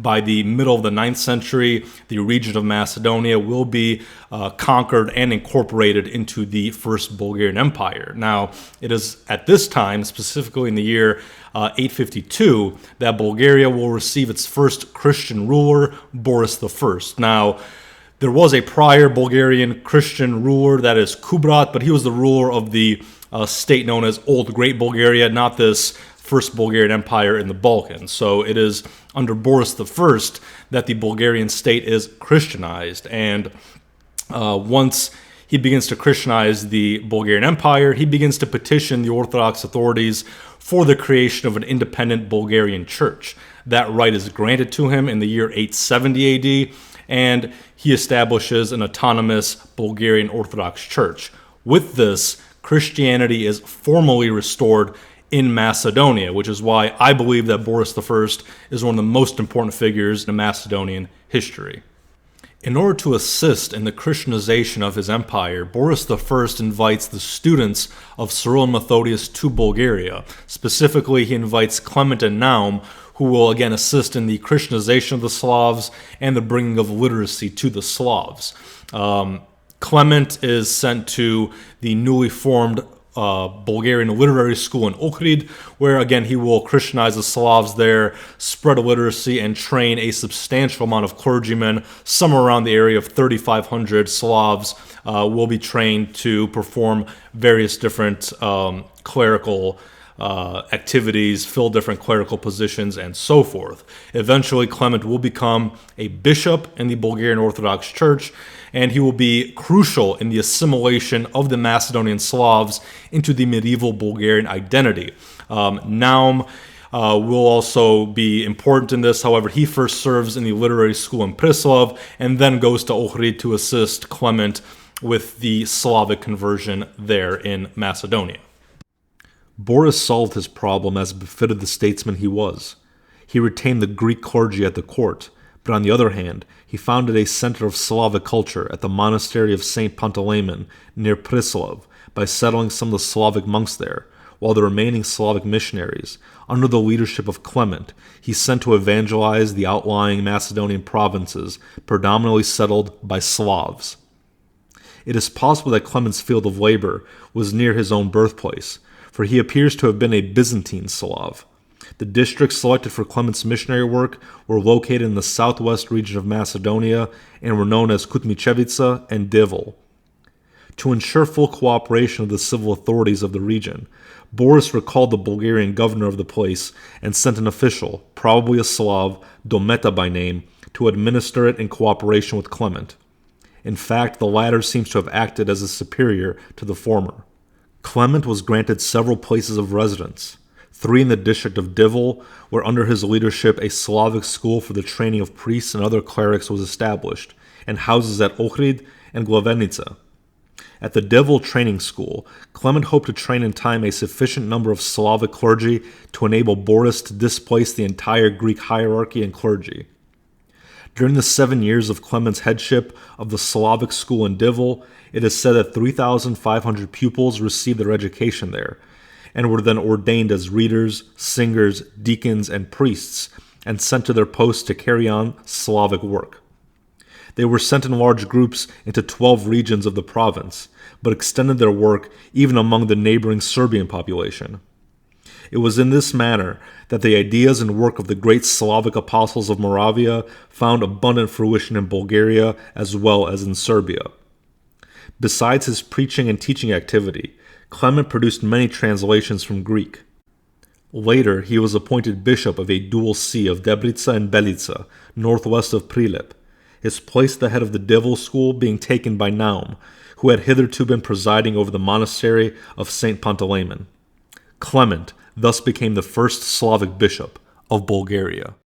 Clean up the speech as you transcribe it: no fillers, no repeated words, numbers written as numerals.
by the middle of the 9th century, the region of Macedonia will be conquered and incorporated into the First Bulgarian Empire. Now, it is at this time, specifically in the year 852, that Bulgaria will receive its first Christian ruler, Boris I. Now, there was a prior Bulgarian Christian ruler, that is Kubrat, but he was the ruler of the state known as Old Great Bulgaria, not this First Bulgarian Empire in the Balkans. So it is under Boris I that the Bulgarian state is Christianized. And once he begins to Christianize the Bulgarian Empire, he begins to petition the Orthodox authorities for the creation of an independent Bulgarian church. That right is granted to him in the year 870 AD, and he establishes an autonomous Bulgarian Orthodox Church. With this, Christianity is formally restored in Macedonia, which is why I believe that Boris I is one of the most important figures in Macedonian history. In order to assist in the Christianization of his empire, Boris I invites the students of Cyril and Methodius to Bulgaria. Specifically, he invites Clement and Naum, who will again assist in the Christianization of the Slavs and the bringing of literacy to the Slavs. Clement is sent to the newly formed Bulgarian literary school in Ohrid, where again he will Christianize the Slavs there, spread literacy, and train a substantial amount of clergymen. Somewhere around the area of 3,500 Slavs will be trained to perform various different clerical activities, fill different clerical positions, and so forth. Eventually, Clement will become a bishop in the Bulgarian Orthodox Church, and he will be crucial in the assimilation of the Macedonian Slavs into the medieval Bulgarian identity. Naum will also be important in this. However, he first serves in the literary school in Preslav and then goes to Ohrid to assist Clement with the Slavic conversion there in Macedonia. Boris solved his problem as befitted the statesman he was. He retained the Greek clergy at the court, but on the other hand, he founded a center of Slavic culture at the monastery of St. Panteleimon near Preslav by settling some of the Slavic monks there, while the remaining Slavic missionaries, under the leadership of Clement, he sent to evangelize the outlying Macedonian provinces predominantly settled by Slavs. It is possible that Clement's field of labor was near his own birthplace, for he appears to have been a Byzantine Slav. The districts selected for Clement's missionary work were located in the southwest region of Macedonia and were known as Kutmichevica and Divul. To ensure full cooperation of the civil authorities of the region, Boris recalled the Bulgarian governor of the place and sent an official, probably a Slav, Dometa by name, to administer it in cooperation with Clement. In fact, the latter seems to have acted as a superior to the former. Clement was granted several places of residence, 3 in the district of Divul, where under his leadership a Slavic school for the training of priests and other clerics was established, and houses at Ohrid and Glavenica. At the Divul training school, Clement hoped to train in time a sufficient number of Slavic clergy to enable Boris to displace the entire Greek hierarchy and clergy. During the 7 years of Clement's headship of the Slavic school in Divul, it is said that 3,500 pupils received their education there, and were then ordained as readers, singers, deacons, and priests, and sent to their posts to carry on Slavic work. They were sent in large groups into 12 regions of the province, but extended their work even among the neighboring Serbian population. It was in this manner that the ideas and work of the great Slavic apostles of Moravia found abundant fruition in Bulgaria as well as in Serbia. Besides his preaching and teaching activity, Clement produced many translations from Greek. Later, he was appointed bishop of a dual see of Debrica and Belica, northwest of Prilep, his place at the head of the Divul school being taken by Naum, who had hitherto been presiding over the monastery of St. Panteleimon. Clement thus became the first Slavic bishop of Bulgaria.